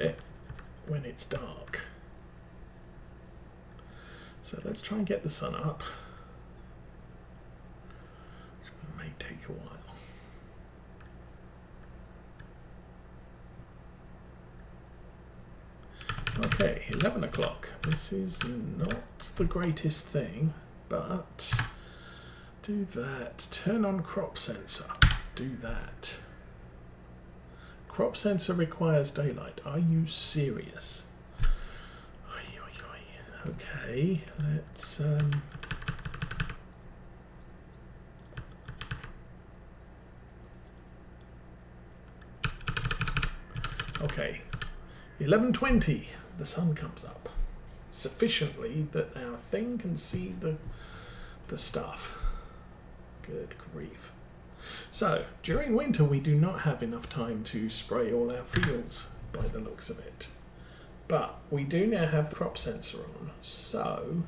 it when it's dark. So let's try and get the sun up. It may take a while. Okay, 11 o'clock. This is not the greatest thing, but do that. Turn on crop sensor. Do that. Crop sensor requires daylight. Are you serious? Okay, let's okay, 11:20. The sun comes up sufficiently that our thing can see the stuff. Good grief. So, during winter we do not have enough time to spray all our fields by the looks of it. But we do now have the crop sensor on, so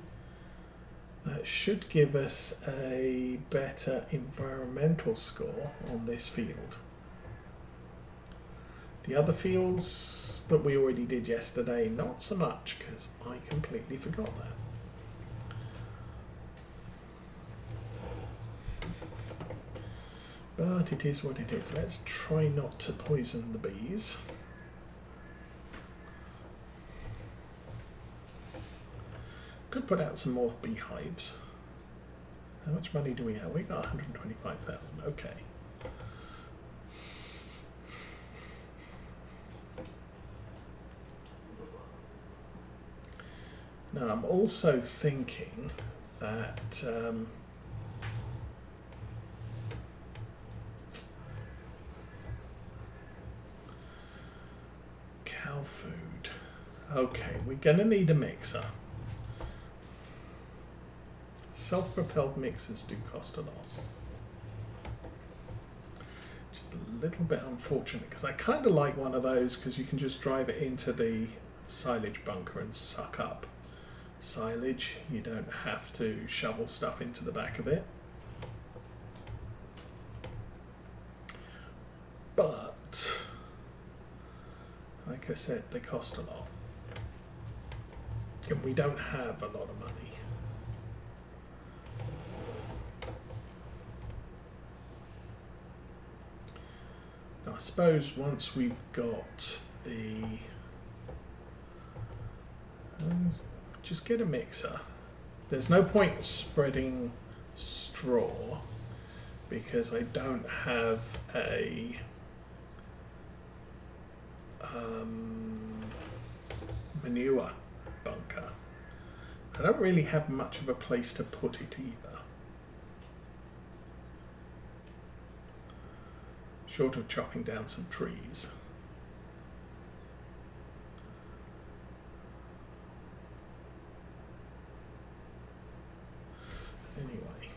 that should give us a better environmental score on this field. The other fields that we already did yesterday, not so much, because I completely forgot that. But it is what it is. Let's try not to poison the bees. Could put out some more beehives. How much money do we have? We got 125,000. Okay. Now I'm also thinking that cow food. Okay, we're going to need a mixer. Self-propelled mixers do cost a lot, which is a little bit unfortunate because I kind of like one of those because you can just drive it into the silage bunker and suck up silage. You don't have to shovel stuff into the back of it. But, like I said, they cost a lot. And we don't have a lot of money. I suppose once we've got the... just get a mixer. There's no point spreading straw because I don't have a manure bunker. I don't really have much of a place to put it either. Short of chopping down some trees. Anyway.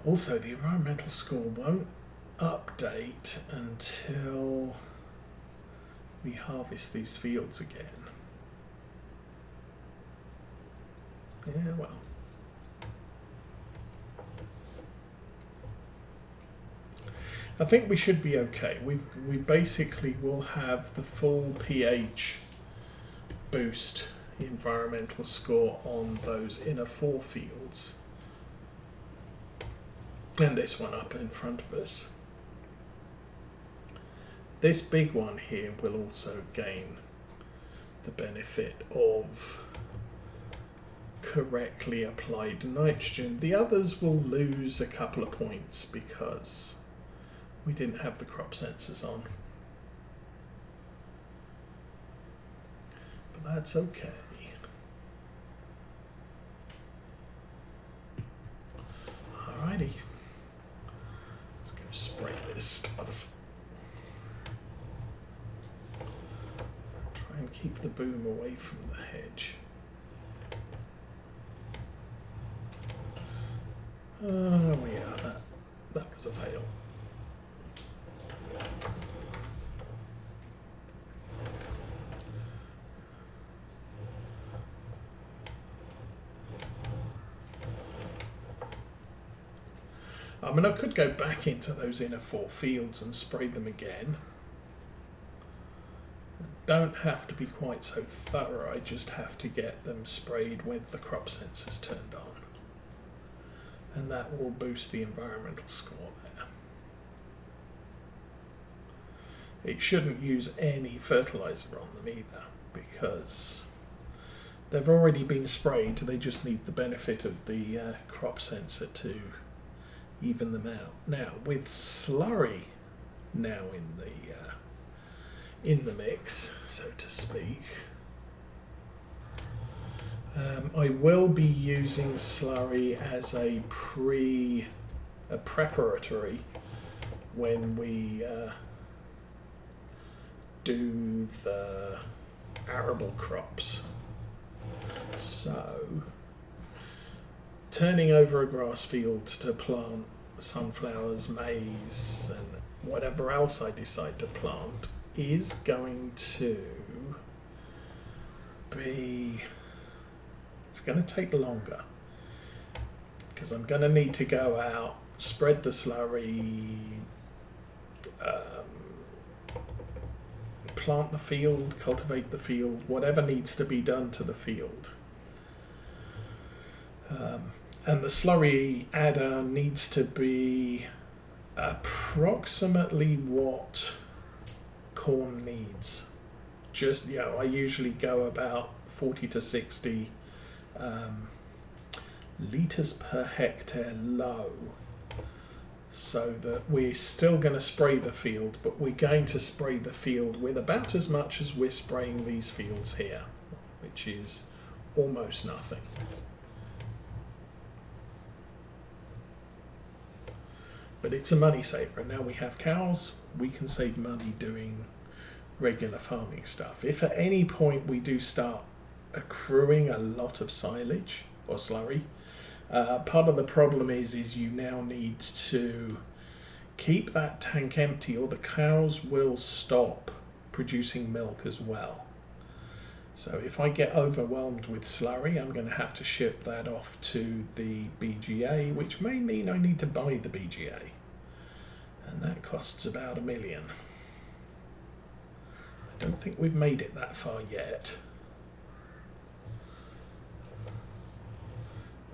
Also, the environmental score won't update until we harvest these fields again. Yeah, well. I think we should be okay. We basically will have the full pH boost environmental score on those inner 4 fields. And this one up in front of us. This big one here will also gain the benefit of correctly applied nitrogen. The others will lose a couple of points because we didn't have the crop sensors on. But that's okay. Alrighty. Let's go spray this stuff. Try and keep the boom away from the hedge. Oh yeah, that was a fail. I mean, I could go back into those inner 4 fields and spray them again. Don't have to be quite so thorough, I just have to get them sprayed with the crop sensors turned on. And that will boost the environmental score there. It shouldn't use any fertilizer on them either, because they've already been sprayed. They just need the benefit of the crop sensor to even them out. Now, with slurry now in the mix, so to speak, I will be using slurry as a preparatory when we do the arable crops. So, turning over a grass field to plant sunflowers, maize, and whatever else I decide to plant is going to be, it's going to take longer, because I'm going to need to go out, spread the slurry, plant the field, cultivate the field, whatever needs to be done to the field. And the slurry adder needs to be approximately what corn needs. Just, you know, I usually go about 40 to 60 litres per hectare low, so that we're still going to spray the field, but we're going to spray the field with about as much as we're spraying these fields here, which is almost nothing. But it's a money saver, and now we have cows, we can save money doing regular farming stuff. If at any point we do start accruing a lot of silage or slurry, part of the problem is you now need to keep that tank empty, or the cows will stop producing milk as well. So if I get overwhelmed with slurry, I'm going to have to ship that off to the BGA, which may mean I need to buy the BGA. And that costs about $1 million. I don't think we've made it that far yet.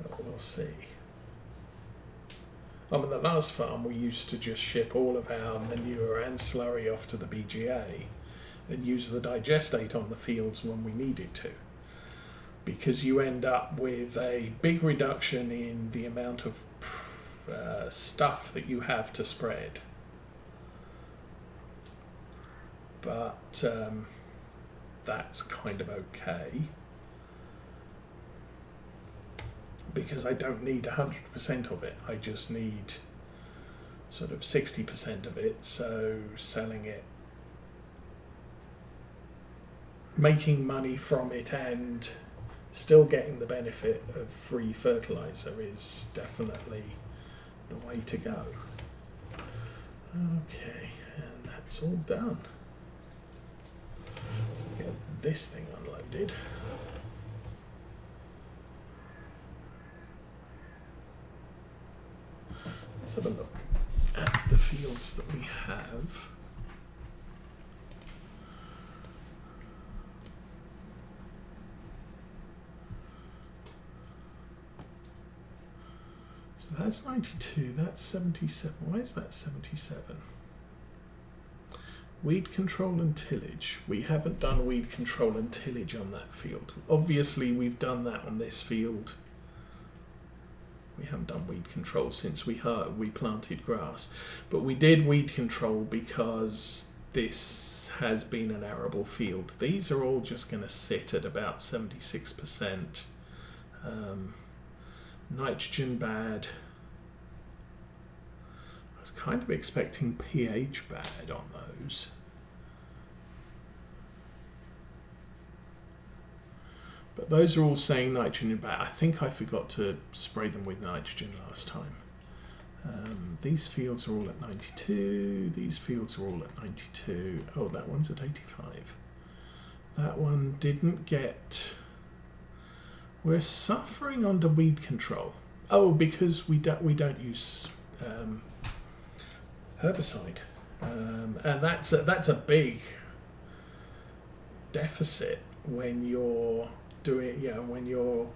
But we'll see. I mean, the last farm we used to just ship all of our manure and slurry off to the BGA and use the digestate on the fields when we needed to, because you end up with a big reduction in the amount of stuff that you have to spread. But that's kind of okay, because I don't need 100% of it. I just need sort of 60% of it, so selling it, making money from it and still getting the benefit of free fertilizer is definitely the way to go. Okay, and that's all done. So we get this thing unloaded. Let's have a look at the fields that we have. So that's 92, that's 77. Why is that 77? Weed control and tillage. We haven't done weed control and tillage on that field. Obviously, we've done that on this field. We haven't done weed control since we planted grass. But we did weed control because this has been an arable field. These are all just going to sit at about 76%. Nitrogen bad. I was kind of expecting pH bad on those. But those are all saying nitrogen bad. I think I forgot to spray them with nitrogen last time. These fields are all at 92. These fields are all at 92. Oh, that one's at 85. That one didn't get... We're suffering under weed control. Oh, because we don't use herbicide, and that's a big deficit when you're doing, when you're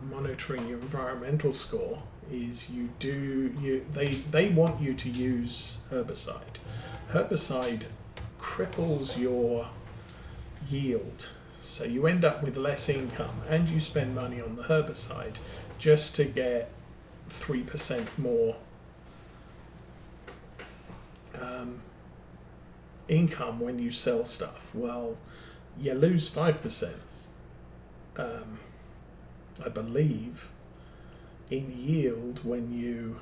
monitoring your environmental score. Is they want you to use herbicide. Herbicide cripples your yield, so you end up with less income, and you spend money on the herbicide just to get 3% more income when you sell stuff. Well, you lose 5%, I believe, in yield when you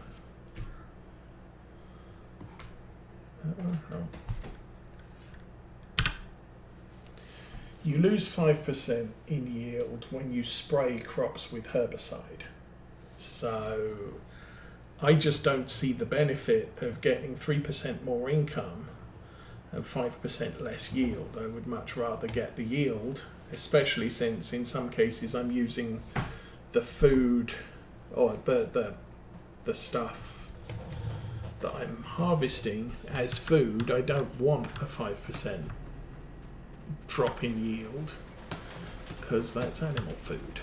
no. You lose 5% in yield when you spray crops with herbicide. So I just don't see the benefit of getting 3% more income and 5% less yield. I would much rather get the yield, especially since in some cases I'm using the food or the stuff that I'm harvesting as food. I don't want a 5% drop in yield because that's animal food.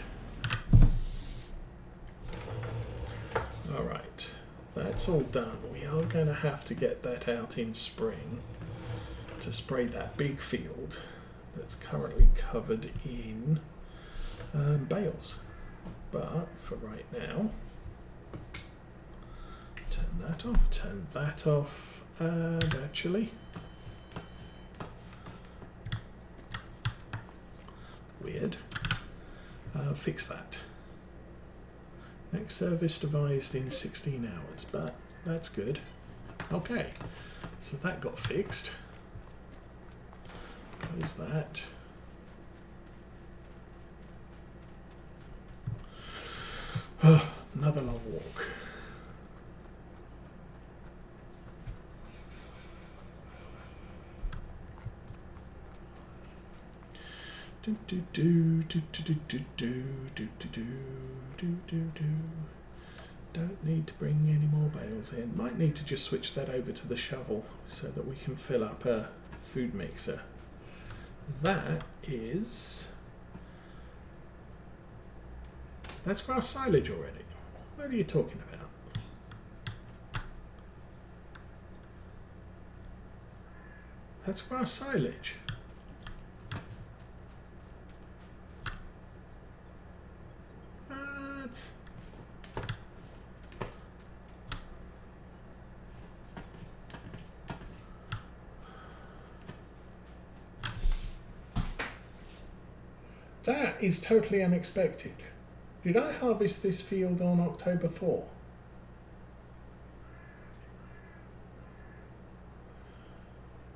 Alright, that's all done. We are going to have to get that out in spring to spray that big field that's currently covered in bales. But for right now, turn that off, and actually, weird, fix that. Next service devised in 16 hours, but that's good. Okay, so that got fixed. Close that. Another long walk. Don't need to bring any more bales in. Might need to just switch that over to the shovel so that we can fill up a food mixer. That's grass silage already. What are you talking about? That's grass silage. What? That is totally unexpected. Did I harvest this field on October 4?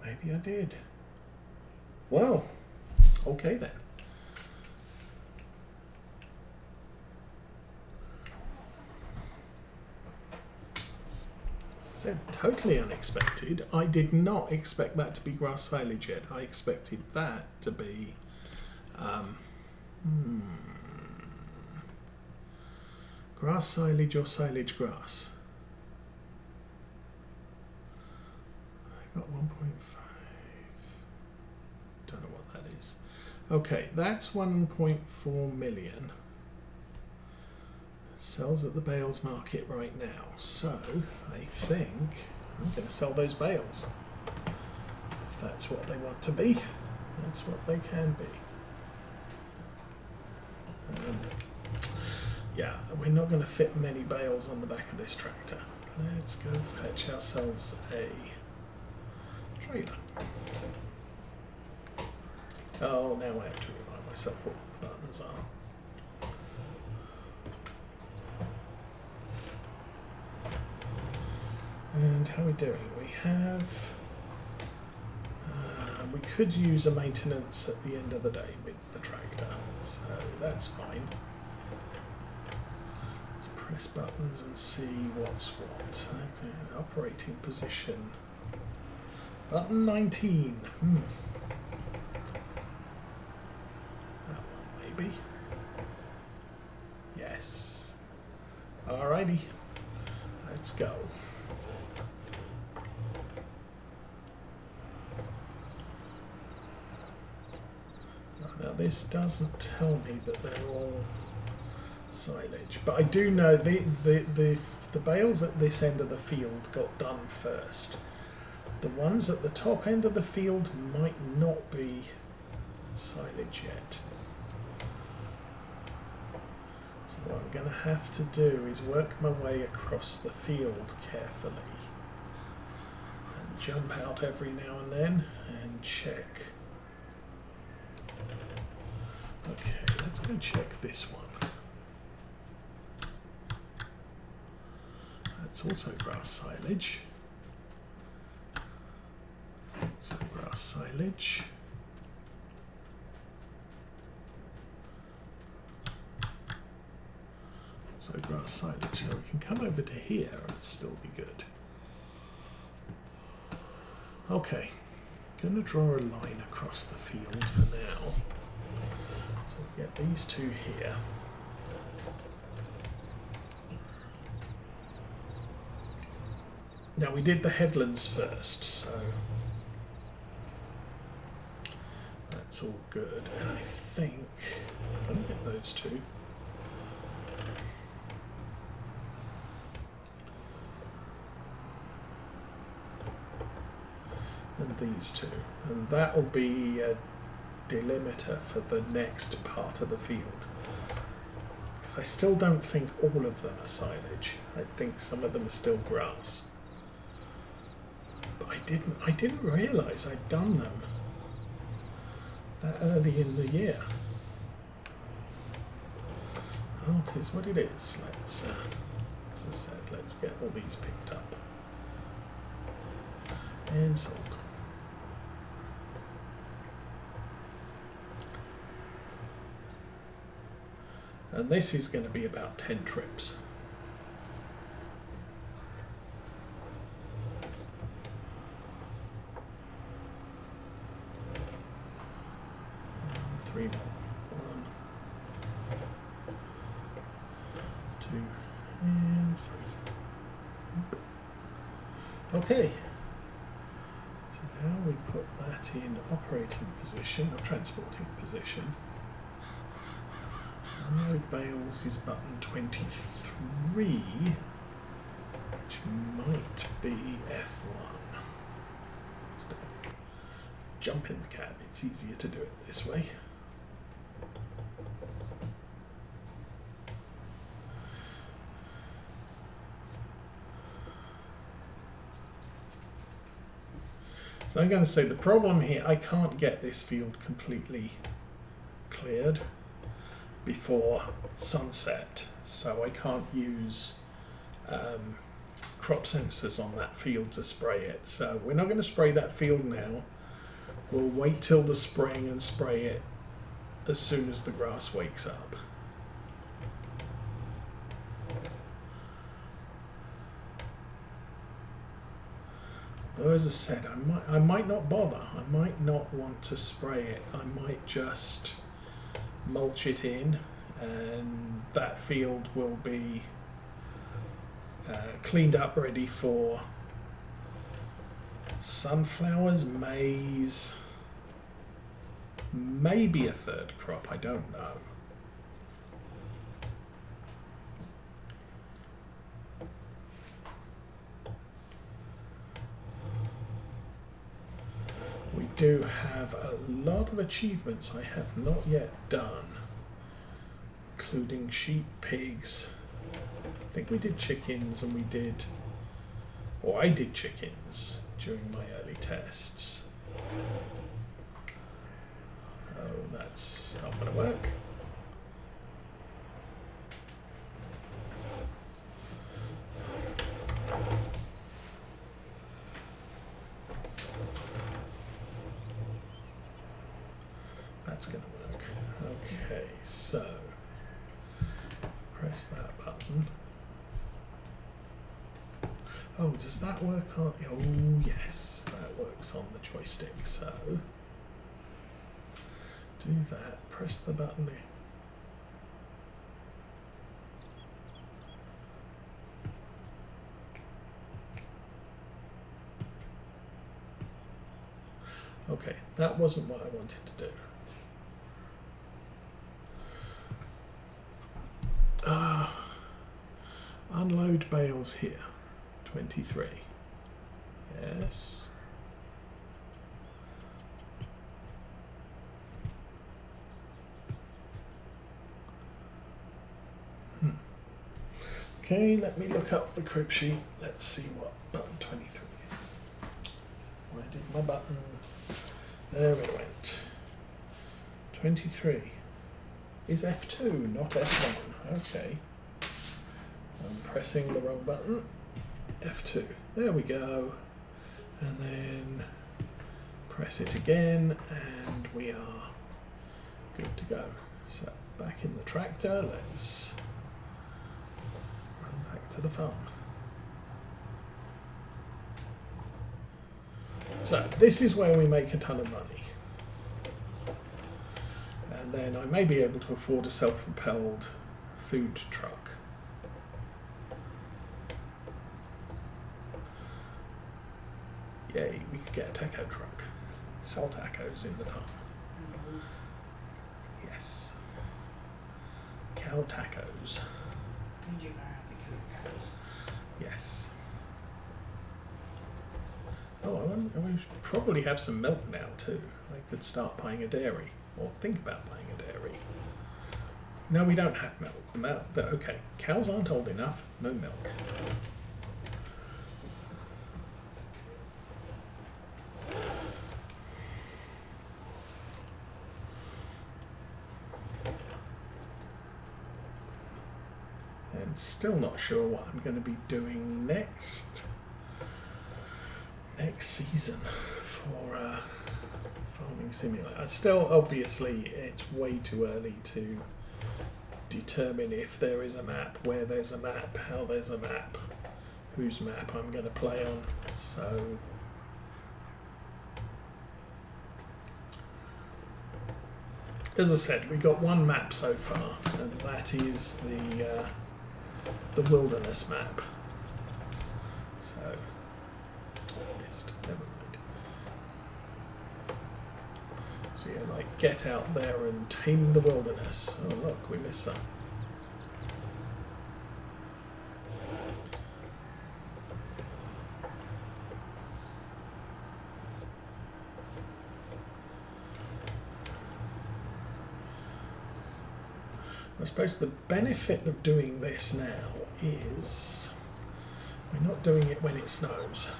Maybe I did. Well, okay then. Said totally unexpected. I did not expect that to be grass silage yet. I expected that to be grass silage or silage grass. I got 1.5. Don't know what that is. Okay, that's 1.4 million. Sells at the bales market right now. So I think I'm going to sell those bales. If that's what they want to be, that's what they can be. Yeah, we're not going to fit many bales on the back of this tractor. Let's go fetch ourselves a trailer. Oh, now I have to remind myself what the buttons are. And how are we doing? We have... we could use a maintenance at the end of the day with the tractor, so that's fine. Press buttons and see what's what. Operating position. Button 19. That one maybe. Yes. Alrighty. Let's go. this doesn't tell me that they're all silage. But I do know the bales at this end of the field got done first. The ones at the top end of the field might not be silage yet. So what I'm going to have to do is work my way across the field carefully and jump out every now and then and check. Okay, let's go check this one. That's also grass silage. So grass silage. So grass silage. So we can come over to here and still be good. Okay, going to draw a line across the field for now. So we'll get these two here. Now we did the headlands first, so that's all good. And I think I'm going to get those two. And these two. And that will be a delimiter for the next part of the field. Because I still don't think all of them are silage. I think some of them are still grass. But I didn't realise I'd done them that early in the year. Well, it is what it is. Let's, as I said, let's get all these picked up and sold. And this is going to be about 10 trips. Three more. 1, 2, and 3. Okay. So now we put that in operating position, or transporting position. Unload bales is button 23, which might be F1. So jump in the cab, it's easier to do it this way. So I'm going to say the problem here, I can't get this field completely cleared before sunset, so I can't use crop sensors on that field to spray it. So we're not going to spray that field now. We'll wait till the spring and spray it as soon as the grass wakes up. Though, as I said, I might not bother. I might not want to spray it. I might just mulch it in, and that field will be cleaned up, ready for sunflowers, maize, maybe a third crop, I don't know. We do have a lot of achievements I have not yet done, including sheep, pigs. I think we did chickens, and we did, or I did chickens during my early tests. Oh, that's not going to work. That's going to work. Okay, so press that button. Oh, does that work on? Oh, yes, that works on the joystick. So do that. Press the button. Okay, that wasn't what I wanted to do. unload bales here. 23. Yes. Okay, let me look up the crib sheet. Let's see what button 23 is. Where did my button? There it went. 23 is F2, not F1. Okay. I'm pressing the wrong button. F2. There we go. And then press it again, and we are good to go. So back in the tractor, let's run back to the farm. So this is where we make a ton of money. And then I may be able to afford a self-propelled food truck. Yay, we could get a taco truck. Sell tacos in the farm. Yes. Cow tacos. Yes. Oh, we should probably have some milk now too. I could start buying a dairy, or think about buying a dairy. No, we don't have milk. Okay, cows aren't old enough. No milk. And still not sure what I'm going to be doing next season for Farming Simulator. Still, obviously, it's way too early to determine if there is a map, where there's a map, how there's a map, whose map I'm going to play on. So as I said, we got one map so far, and that is the wilderness map. So never mind. So yeah, like get out there and tame the wilderness. Oh look, we missed some. I suppose the benefit of doing this now is we're not doing it when it snows,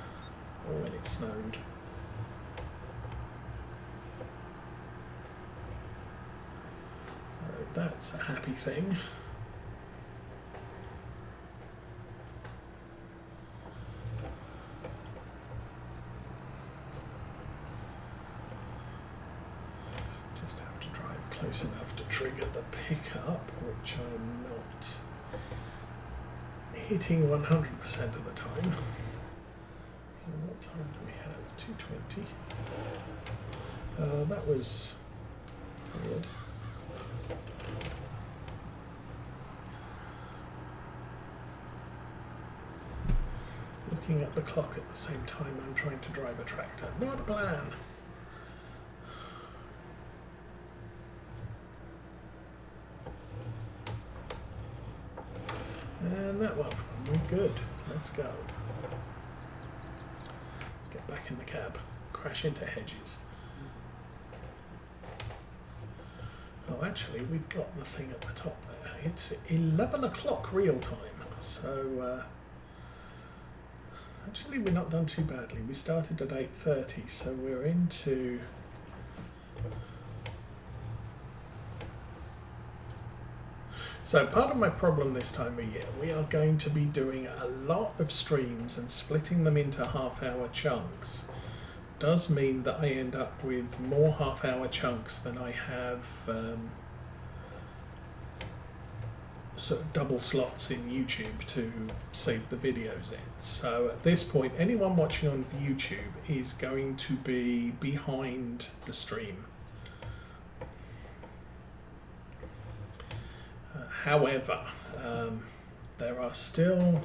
or when it snowed. So that's a happy thing. Just have to drive close enough to trigger the pickup, which I'm not hitting 100% of the time. So what time do we have? 2:20. That was weird. Looking at the clock at the same time I'm trying to drive a tractor. Not a plan. And that one. We're good. Let's go. Let's get back in the cab. Crash into hedges. Oh, actually, we've got the thing at the top there. It's 11 o'clock real time. So, actually, we're not done too badly. We started at 8:30, so we're into... So part of my problem this time of year, we are going to be doing a lot of streams and splitting them into half-hour chunks. Does mean that I end up with more half-hour chunks than I have sort of double slots in YouTube to save the videos in. So at this point, anyone watching on YouTube is going to be behind the stream. However, there are still,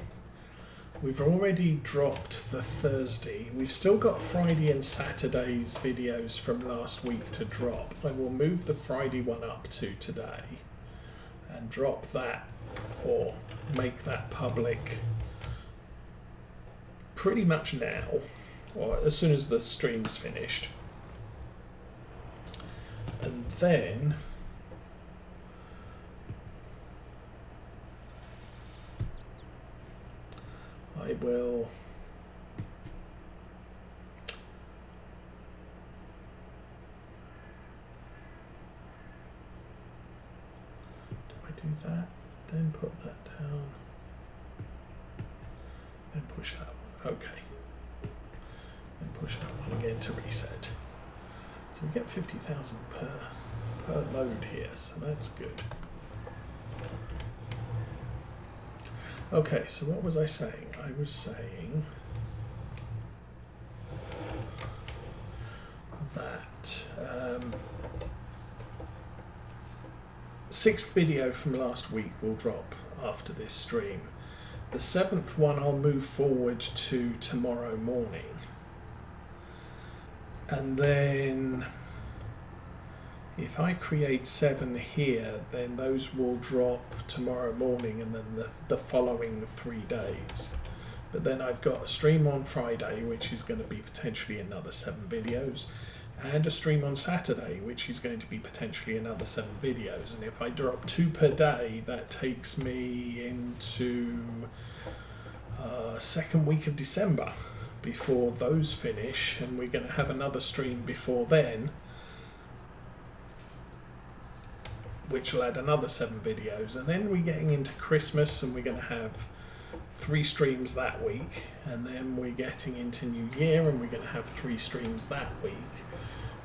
we've already dropped the Thursday. We've still got Friday and Saturday's videos from last week to drop. I will move the Friday one up to today and drop that, or make that public pretty much now, or as soon as the stream's finished. And then I will do that, then put that down, then push that one. Okay. Then push that one again to reset. So we get 50,000 per load here, so that's good. Okay, so what was I saying? I was saying that sixth video from last week will drop after this stream. The seventh one I'll move forward to tomorrow morning. And then if I create 7 here, then those will drop tomorrow morning and then the following 3 days. But then I've got a stream on Friday, which is going to be potentially another 7 videos, and a stream on Saturday, which is going to be potentially another 7 videos. And if I drop 2 per day, that takes me into second week of December before those finish, and we're going to have another stream before then, which will add another 7 videos. And then we're getting into Christmas, and we're going to have 3 streams that week, and then we're getting into New Year, and we're going to have 3 streams that week.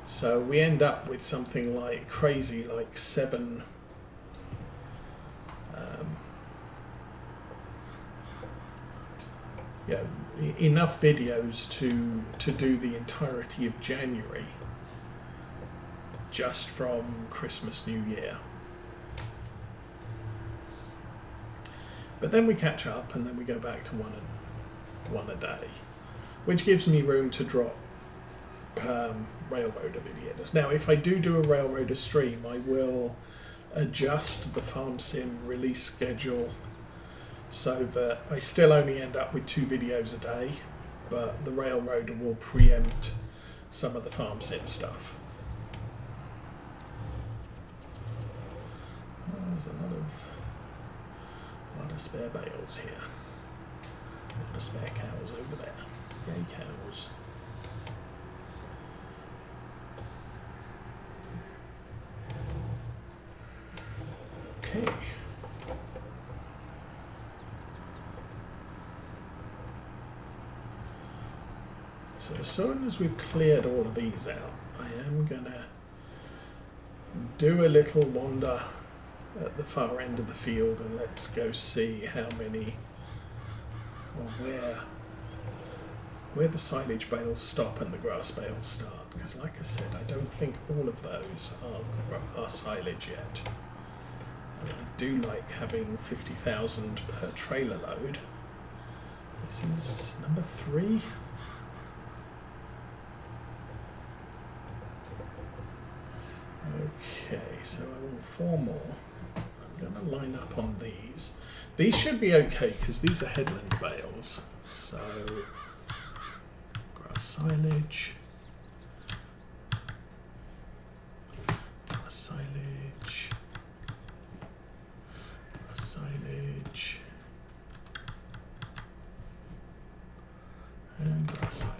So we end up with something like crazy, like 7 enough videos to do the entirety of January just from Christmas, New Year. But then we catch up, and then we go back to one a day, which gives me room to drop Railroader videos. Now, if I do a Railroader stream, I will adjust the Farm Sim release schedule so that I still only end up with 2 videos a day, but the Railroader will preempt some of the Farm Sim stuff. There's a lot of spare bales here. A lot of spare cows over there. Yay, cows. Okay. So as soon as we've cleared all of these out, I am going to do a little wander at the far end of the field, and let's go see how many, or where the silage bales stop and the grass bales start. Because like I said, I don't think all of those are silage yet. And I do like having 50,000 per trailer load. This is number 3. Okay, so I want 4 more. I'm going to line up on these. These should be okay because these are headland bales. So, grass silage. Silage.